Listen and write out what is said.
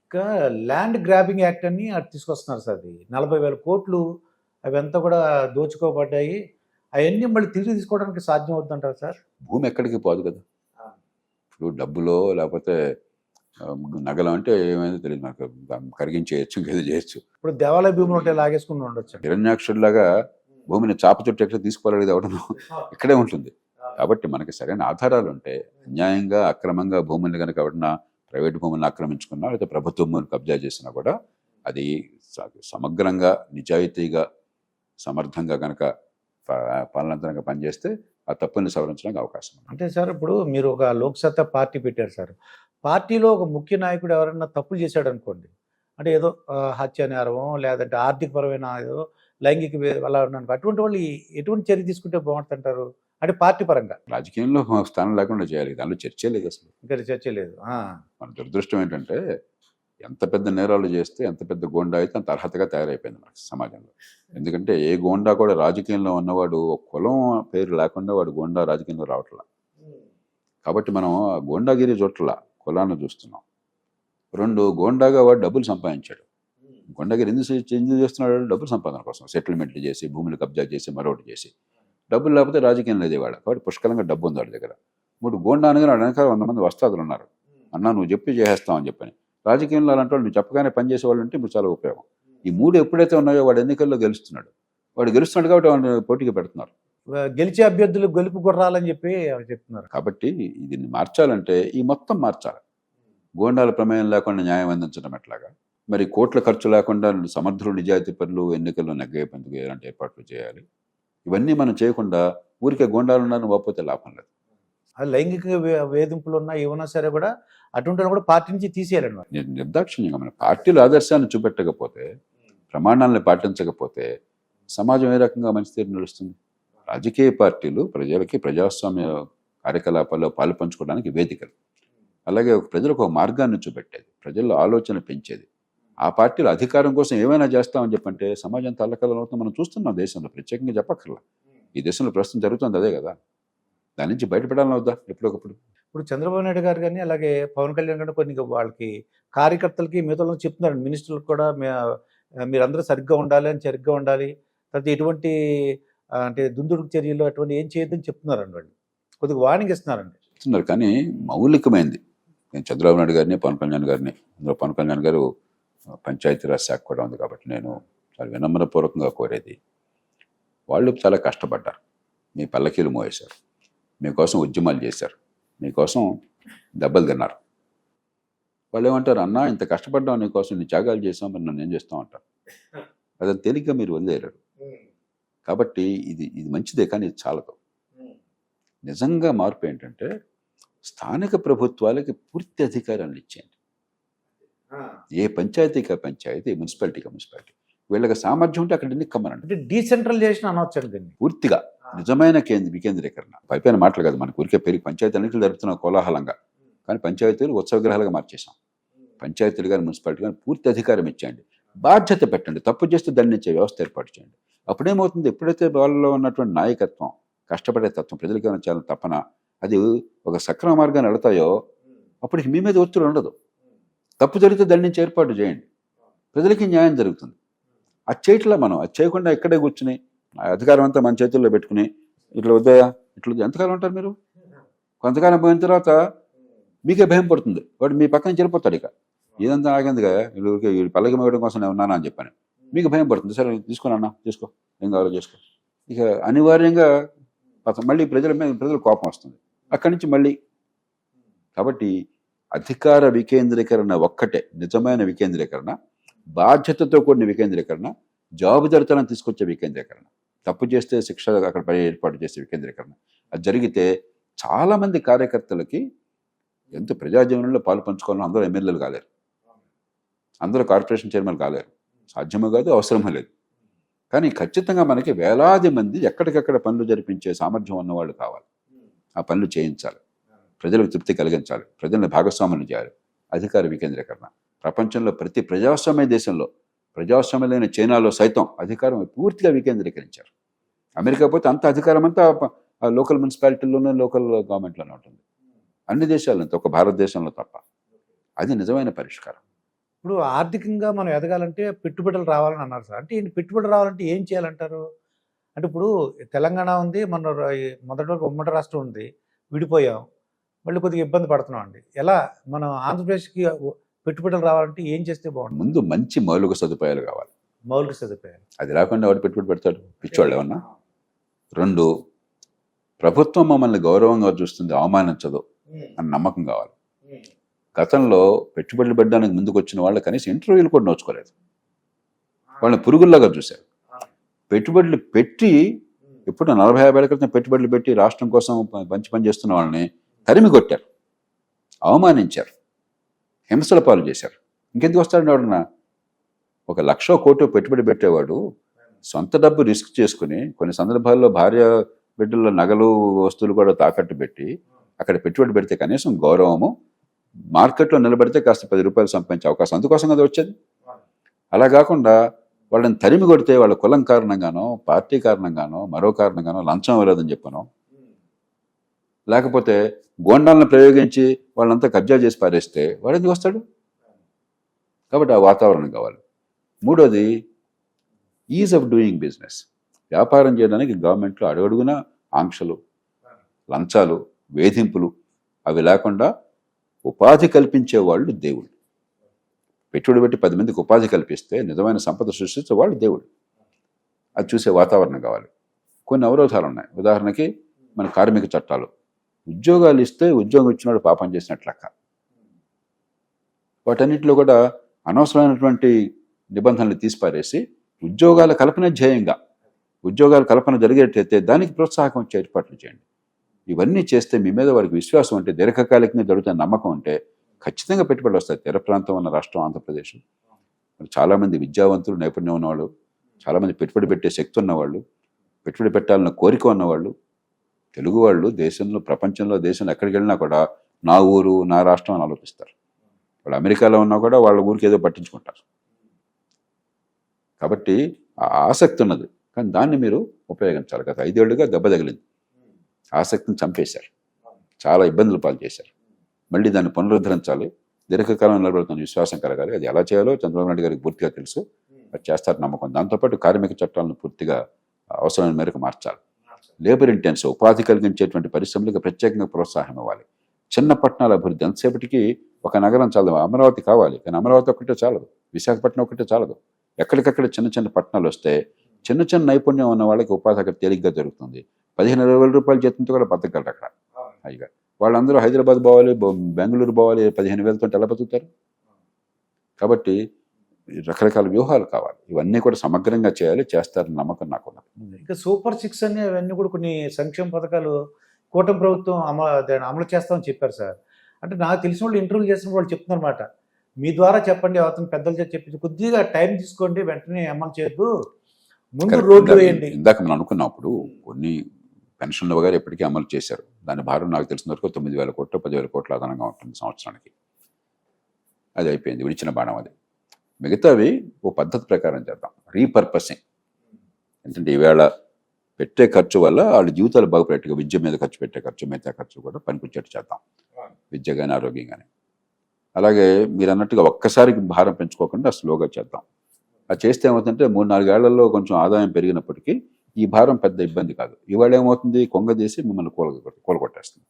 ఇంకా land grabbing act అని అటు తీసుకొస్తున్నారు సార్. అది 40,000 కోట్లు అవంతా కూడా దోచుకోబడ్డాయి. అవన్నీ మళ్ళీ తిరిగి తీసుకోవడానికి సాధ్యం అవుతుందంటారు సార్? భూమి ఎక్కడికి పోదు కదా. ఇప్పుడు డబ్బులో లేకపోతే నగలం అంటే ఏమైందో తెలియదు మనకు, కరిగించేయచ్చు, ఇంకేదో చేయొచ్చు. ఇప్పుడు దేవాలయ భూములు ఉంటే లాగేసుకుని ఉండొచ్చు. హిరణ్యాక్షుడిలాగా భూమిని చాప చుట్టూ ఎక్కడ తీసుకోవాలి అవడం ఇక్కడే ఉంటుంది. కాబట్టి మనకి సరైన ఆధారాలు ఉంటే అన్యాయంగా అక్రమంగా భూముల్ని కనుక ఎవడన్నా ప్రైవేట్ భూములను ఆక్రమించుకున్నా లేదా ప్రభుత్వ భూములను కబ్జా చేసినా కూడా అది సమగ్రంగా నిజాయితీగా సమర్థంగా కనుక పాలనంతరంగా పనిచేస్తే ఆ తప్పుని సవరించడానికి అవకాశం ఉంది. అంటే సార్ ఇప్పుడు మీరు ఒక లోక్సత్తా పార్టీ పెట్టారు సార్. పార్టీలో ఒక ముఖ్య నాయకుడు ఎవరైనా తప్పులు చేశాడు అనుకోండి, అంటే ఏదో హత్య నేరమో లేదంటే ఆర్థికపరమైన ఏదో లైంగిక అలా ఉన్నాను, అటువంటి వాళ్ళు ఎటువంటి చర్య తీసుకుంటే బాగుంటుంటారు? అంటే పార్టీ పరంగా రాజకీయంలో స్థానం లేకుండా చేయాలి, దానిలో చర్చే లేదు అసలు. ఇంకా చర్చ లేదు. మన దురదృష్టం ఏంటంటే ఎంత పెద్ద నేరాలు చేస్తే ఎంత పెద్ద గోండా అయితే అంత అర్హతగా తయారైపోయింది మనకి సమాజంలో. ఎందుకంటే ఏ గోండా కూడా రాజకీయంలో ఉన్నవాడు ఒక కులం పేరు లేకుండా వాడు గోండా రాజకీయంలో రావట్లా. కాబట్టి మనం గోండాగిరి చోట్ల కులాన్ని చూస్తున్నాం. 2 గోండాగా వాడు డబ్బులు సంపాదించాడు. గోండాగిరి ఎందుకు చేస్తున్నాడు? డబ్బులు సంపాదన కోసం, సెటిల్మెంట్లు చేసి భూములు కబ్జా చేసి మరొకటి చేసి. డబ్బులు లేకపోతే రాజకీయం లేదు వాడు. కాబట్టి పుష్కలంగా డబ్బు ఉంది వాడి దగ్గర. 3 గోండా అనగానే వాడు వెనకాల 100 మంది వస్తాదులు ఉన్నారు. అన్నా నువ్వు చెప్పి చేసేస్తామని చెప్పని. రాజకీయంలో అలాంటి వాళ్ళు నువ్వు చెప్పగానే పనిచేసే వాళ్ళు ఉంటే ఇప్పుడు చాలా ఉపయోగం. ఈ 3 ఎప్పుడైతే ఉన్నాయో వాడు ఎన్నికల్లో గెలుస్తున్నాడు. వాడు గెలుస్తున్నాడు కాబట్టి వాడిని పోటీకి పెడుతున్నారు. గెలిచే అభ్యర్థులు గెలుపు గుర్రాలని చెప్పి చెప్తున్నారు. కాబట్టి దీన్ని మార్చాలంటే ఈ మొత్తం మార్చాలి. గోండాల ప్రమేయం లేకుండా న్యాయం అందించడం ఎట్లాగా, మరి కోట్ల ఖర్చు లేకుండా సమర్థులు నిజాయితీ పనులు ఎన్నికల్లో నెగ్గేందుకు ఎలాంటి ఏర్పాట్లు చేయాలి. ఇవన్నీ మనం చేయకుండా ఊరికే గోండాలు ఉన్నారని పోతే లాభం లేదు. లైంగిక వేధింపులు ఉన్నా ఏమన్నా సరే కూడా అటువంటి కూడా పార్టీ నుంచి తీసేయాలండి. నిర్దాక్షిణ్యంగా మన పార్టీల ఆదర్శాన్ని చూపెట్టకపోతే, ప్రమాణాలను పాటించకపోతే సమాజం ఏ రకంగా మంచి తీరు నడుస్తుంది? రాజకీయ పార్టీలు ప్రజలకి ప్రజాస్వామ్య కార్యకలాపాల్లో పాలు పంచుకోవడానికి వేదికలు, అలాగే ప్రజలకు ఒక మార్గాన్ని చూపెట్టేది, ప్రజల్లో ఆలోచన పెంచేది. ఆ పార్టీలు అధికారం కోసం ఏమైనా చేస్తామని చెప్పంటే సమాజం తల్లకలం అవుతుంది. మనం చూస్తున్నాం దేశంలో, ప్రత్యేకంగా చెప్పక్కర్లా. ఈ దేశంలో ప్రస్తుతం జరుగుతుంది అదే కదా. దాని నుంచి బయటపడాలని అవుద్దా ఎప్పుడొకప్పుడు? ఇప్పుడు చంద్రబాబు నాయుడు గారు కానీ అలాగే పవన్ కళ్యాణ్ గారు కొన్ని వాళ్ళకి కార్యకర్తలకి మిగతా చెప్తున్నారు, మినిస్టర్లకు కూడా మీరందరూ సరిగ్గా ఉండాలి అని, సరిగ్గా ఉండాలి, తర్వాత ఎటువంటి అంటే దుందుడుకు చర్యలు అటువంటి ఏం చేయొద్దని చెప్తున్నారండి. వాళ్ళు కొద్దిగా వార్నింగ్ ఇస్తున్నారండి. చెప్తున్నారు కానీ మౌలికమైంది. నేను చంద్రబాబు నాయుడు గారిని, పవన్ కళ్యాణ్ గారిని, అందులో పవన్ కళ్యాణ్ గారు పంచాయతీరాజ్ శాఖ కూడా ఉంది కాబట్టి నేను చాలా వినమ్రపూర్వకంగా కోరేది, వాళ్ళు చాలా కష్టపడ్డారు, మీ పల్లకీలు మోయేశారు, మీకోసం ఉద్యమాలు చేశారు, మీకోసం దెబ్బలు తిన్నారు. వాళ్ళు ఏమంటారు? అన్నా ఇంత కష్టపడ్డాం నీకోసం, నీ త్యాగాలు చేసాం, మరి నన్ను ఏం చేస్తాం అంటారు. అదని తేలిగ్గా మీరు వదిలేరు. కాబట్టి ఇది మంచిదే కానీ ఇది చాలదు. నిజంగా మార్పు ఏంటంటే స్థానిక ప్రభుత్వాలకి పూర్తి అధికారాలు ఇచ్చేయండి. ఏ పంచాయతీగా పంచాయతీ, మున్సిపాలిటీగా మున్సిపాలిటీ, వీళ్ళకి సామర్థ్యం ఉంటే అక్కడ ఎన్నికమ్మనండి. అంటే డీసెంట్రలైజేషన్ అనవచ్చండి పూర్తిగా. నిజమైన వికేంద్రీకరణ. పైపైన మాటలు కాదు, మనకు ఊరికే పెరిగి పంచాయతీ అన్నింటిలో జరుపుతున్న కోలాహలంగా, కానీ పంచాయతీలు ఉత్సవగ్రహాలుగా మార్చేసాం. పంచాయతీలు కానీ మున్సిపాలిటీ కానీ పూర్తి అధికారం ఇచ్చేయండి, బాధ్యత పెట్టండి, తప్పు చేస్తే దండించే వ్యవస్థ ఏర్పాటు చేయండి. అప్పుడేమవుతుంది? ఎప్పుడైతే వాళ్ళలో ఉన్నటువంటి నాయకత్వం, కష్టపడే తత్వం, ప్రజలకి ఏమైనా చాలా తపన, అది ఒక సక్రమ మార్గాన్ని వెళతాయో అప్పటికి మీ మీద ఒత్తిడి ఉండదు. తప్పు జరిగితే దండించి ఏర్పాటు చేయండి, ప్రజలకి న్యాయం జరుగుతుంది. అది చేయట్లా మనం. అది చేయకుండా ఇక్కడే కూర్చుని అధికారం అంతా మన చేతుల్లో పెట్టుకుని ఇట్లా వద్దయా ఇట్లా ఎంతకాలం ఉంటారు మీరు? కొంతకాలం పోయిన తర్వాత మీకే భయం పడుతుంది, వాడు మీ పక్కన చెరిపోతాడు. ఇక ఇదంతా ఆగేందుగా వీళ్ళు పల్లకి మేయడం కోసం నేను ఉన్నానా అని చెప్పాను, మీకు భయం పడుతుంది. సరే తీసుకున్నా, చేసుకో, ఏం కావాలో చేసుకో. ఇక అనివార్యంగా మళ్ళీ ప్రజల కోపం వస్తుంది అక్కడి నుంచి మళ్ళీ. కాబట్టి అధికార వికేంద్రీకరణ ఒక్కటే నిజమైన వికేంద్రీకరణ, బాధ్యతతో కూడిన వికేంద్రీకరణ, జవాబుదారితనం తీసుకొచ్చే వికేంద్రీకరణ. తప్పు చేస్తే శిక్ష అక్కడ ఏర్పాటు చేసే వికేంద్రీకరణ. అది జరిగితే చాలామంది కార్యకర్తలకి ఎంత ప్రజాజీవనంలో పాలు పంచుకోవాలని అందరూ ఎమ్మెల్యేలు కాలేరు, అందరూ కార్పొరేషన్ చైర్మన్ కాలేరు, సాధ్యమో కాదు, అవసరమో లేదు. కానీ ఖచ్చితంగా మనకి వేలాది మంది ఎక్కడికక్కడ పనులు జరిపించే సామర్థ్యం ఉన్నవాళ్ళు కావాలి. ఆ పనులు చేయించాలి, ప్రజలకు తృప్తి కలిగించాలి, ప్రజలను భాగస్వాములు చేయాలి. అధికార వికేంద్రీకరణ ప్రపంచంలో ప్రతి ప్రజాస్వామ్య దేశంలో, ప్రజాస్వామ్యమైన చైనాలో సైతం అధికారం పూర్తిగా వికేంద్రీకరించారు. అమెరికా పోతే అంత అధికారం అంతా లోకల్ మున్సిపాలిటీల్లోనే, లోకల్ గవర్నమెంట్లోనే ఉంటుంది. అన్ని దేశాలంతా, ఒక భారతదేశంలో తప్ప. అది నిజమైన పరిష్కారం. ఇప్పుడు ఆర్థికంగా మనం ఎదగాలంటే పెట్టుబడులు రావాలని అన్నారు సార్. అంటే ఈ పెట్టుబడులు రావాలంటే ఏం చేయాలంటారు? అంటే ఇప్పుడు తెలంగాణ ఉంది. మన మొదటి వరకు ఉమ్మడి రాష్ట్రం ఉంది. విడిపోయాం. మళ్ళీ కొద్దిగా ఇబ్బంది పడుతున్నాం అండి. ఎలా మనం ఆంధ్రప్రదేశ్‌కి పెట్టుబడులు రావాలంటే ఏం చేస్తే బాగుంటుంది? ముందు మంచి మౌలిక సదుపాయాలు కావాలి. మౌలిక సదుపాయాలు. అది లేకుండా ఎవరు పెట్టుబడి పెడతాడు? పిచ్చోళ్ళు ఏమన్నా? 2, ప్రభుత్వం మమ్మల్ని గౌరవంగా చూస్తుంది, అవమానించదు అని నమ్మకం కావాలి. గతంలో పెట్టుబడులు పెట్టడానికి ముందుకు వచ్చిన వాళ్ళు కనీసం ఇంటర్వ్యూలు కూడా నోచుకోలేదు. వాళ్ళని పురుగుల్లాగా చూశారు. పెట్టుబడులు పెట్టి ఇప్పుడు 40-50 ఏళ్ల క్రితం పెట్టుబడులు పెట్టి రాష్ట్రం కోసం మంచి పని చేస్తున్న వాళ్ళని తరిమి కొట్టారు, అవమానించారు, హింసల పాలు చేశారు. ఇంకెందుకు వస్తాడు ఎవడన్నా? 1,00,000 కోట్లు పెట్టుబడి పెట్టేవాడు సొంత డబ్బు రిస్క్ చేసుకుని కొన్ని సందర్భాల్లో భార్య బిడ్డల నగలు వస్తువులు కూడా తాకట్టు పెట్టి అక్కడ పెట్టుబడి పెడితే కనీసం గౌరవము, మార్కెట్లో నిలబడితే కాస్త 10 రూపాయలు సంపాదించే అవకాశం అందుకోసం కదా వచ్చేది. అలా కాకుండా వాళ్ళని తరిమి కొడితే వాళ్ళ కులం కారణంగానో, పార్టీ కారణంగానో, మరో కారణంగానో లంచం ఇవ్వలేదని చెప్పను, లేకపోతే గోండాలను ప్రయోగించి వాళ్ళంతా కబ్జా చేసి పారేస్తే వాడు ఎందుకు వస్తాడు? కాబట్టి ఆ వాతావరణం కావాలి. 3వది ఈజ్ ఆఫ్ డూయింగ్ బిజినెస్. వ్యాపారం చేయడానికి గవర్నమెంట్లో అడుగడుగున ఆంక్షలు, లంచాలు, వేధింపులు అవి లేకుండా ఉపాధి కల్పించే వాళ్ళు దేవుళ్ళు. పెట్టుబడి పెట్టి 10 మందికి ఉపాధి కల్పిస్తే నిజమైన సంపద సృష్టించే వాళ్ళు దేవుడు. అది చూసే వాతావరణం కావాలి. కొన్ని అవరోధాలు ఉన్నాయి. ఉదాహరణకి మన కార్మిక చట్టాలు. ఉద్యోగాలు ఇస్తే ఉద్యోగం ఇచ్చినవాడు పాపం చేసినట్లు లెక్క. వాటన్నిటిలో కూడా అనవసరమైనటువంటి నిబంధనలు తీసిపారేసి ఉద్యోగాల కల్పన ధ్యేయంగా, ఉద్యోగాల కల్పన జరిగేటైతే దానికి ప్రోత్సాహం వచ్చే ఏర్పాట్లు చేయండి. ఇవన్నీ చేస్తే మీ మీద వారికి విశ్వాసం ఉంటే, దీర్ఘకాలికంగా జరుగుతున్న నమ్మకం ఉంటే ఖచ్చితంగా పెట్టుబడులు వస్తాయి. తీర ప్రాంతం ఉన్న రాష్ట్రం ఆంధ్రప్రదేశ్. చాలామంది విద్యావంతులు, నైపుణ్యం ఉన్నవాళ్ళు, చాలామంది పెట్టుబడి పెట్టే శక్తి ఉన్నవాళ్ళు, పెట్టుబడి పెట్టాలన్న కోరిక ఉన్నవాళ్ళు, తెలుగు వాళ్ళు దేశంలో, ప్రపంచంలో, దేశంలో ఎక్కడికి వెళ్ళినా కూడా నా ఊరు, నా రాష్ట్రం అని ఆలోచిస్తారు. వాళ్ళు అమెరికాలో ఉన్నా కూడా వాళ్ళ ఊరికి ఏదో పట్టించుకుంటారు. కాబట్టి ఆ ఆసక్తి ఉన్నది, కానీ దాన్ని మీరు ఉపయోగించాలి. గత 5 ఏళ్లుగా దెబ్బ తగిలింది. ఆసక్తిని చంపేశారు, చాలా ఇబ్బందులు పాలు చేశారు. మళ్ళీ దాన్ని పునరుద్ధరించాలి, దీర్ఘకాలం నిలబడుతున్న విశ్వాసం కలగాలి. అది ఎలా చేయాలో చంద్రబాబు నాయుడు గారికి పూర్తిగా తెలుసు, అది చేస్తారు నమ్మకం. దాంతోపాటు కార్మిక చట్టాలను పూర్తిగా అవసరమైన మేరకు మార్చాలి. లేబర్ ఇంటెన్సివ్, ఉపాధి కలిగించేటువంటి పరిశ్రమలకు ప్రత్యేకంగా ప్రోత్సాహం ఇవ్వాలి. చిన్న పట్టణాల అభివృద్ధి, ఎంతసేపటికి ఒక నగరం చాలదు, అమరావతి కావాలి, కానీ అమరావతి ఒకటే చాలదు, విశాఖపట్నం ఒకటే చాలదు. ఎక్కడికక్కడ చిన్న చిన్న పట్టణాలు వస్తే చిన్న చిన్న నైపుణ్యం ఉన్న వాళ్ళకి ఉపాధి అక్కడ తేలిగ్గా జరుగుతుంది. 15-20 వేల రూపాయల జీతంతో కూడా బతకగలరు అక్కడ హాయిగా. వాళ్ళందరూ హైదరాబాద్ పోవాలి, బెంగళూరు పోవాలి, 15,000తో ఎలా బతుకుతారు? కాబట్టి రకరకాల వ్యూహాలు కావాలి. ఇవన్నీ కూడా సమగ్రంగా చేయాలి, చేస్తారని నమ్మకం నాకు ఉన్నది. ఇంకా సూపర్ 6 అని అవన్నీ కూడా కొన్ని సంక్షేమ పథకాలు కూటమి ప్రభుత్వం అమలు చేస్తామని చెప్పారు సార్. అంటే నాకు తెలిసిన వాళ్ళు ఇంటర్వ్యూలు చేసిన వాళ్ళు చెప్తున్నారన్నమాట, మీ ద్వారా చెప్పండి, అవతల పెద్దల చేత చెప్పించి కొద్దిగా టైం తీసుకోండి, వెంటనే అమలు చేయొద్దు, ముందు రోడ్లు వేయండి. ఇందాక మనం అనుకున్నప్పుడు కొన్ని పెన్షన్ల వగైరా ఎప్పటికీ అమలు చేశారు. దాని భారం నాకు తెలిసిన వరకు 9,000 కోట్లు 10,000 కోట్ల అదనంగా ఉంటుంది సంవత్సరానికి. అది అయిపోయింది, విడిచిన బాణం అది. మిగతావి ఓ పద్ధతి ప్రకారం చేద్దాం. రీపర్పసింగ్ ఎందుకంటే ఈవేళ పెట్టే ఖర్చు వల్ల వాళ్ళ జీవితాలు బాగుపడేట్టుగా, విద్య మీద ఖర్చు పెట్టే ఖర్చు, మిగతా ఖర్చు కూడా పనికొచ్చేట్టు చేద్దాం, విద్య కానీ ఆరోగ్యం కానీ. అలాగే మీరు అన్నట్టుగా ఒక్కసారికి భారం పెంచుకోకుండా స్లోగా చేద్దాం. అది చేస్తే ఏమవుతుందంటే 3-4 ఏళ్లలో కొంచెం ఆదాయం పెరిగినప్పటికీ ఈ భారం పెద్ద ఇబ్బంది కాదు. ఇవాళ ఏమవుతుంది, కొంగదీసి మిమ్మల్ని కూలగొట్టేస్తుంది.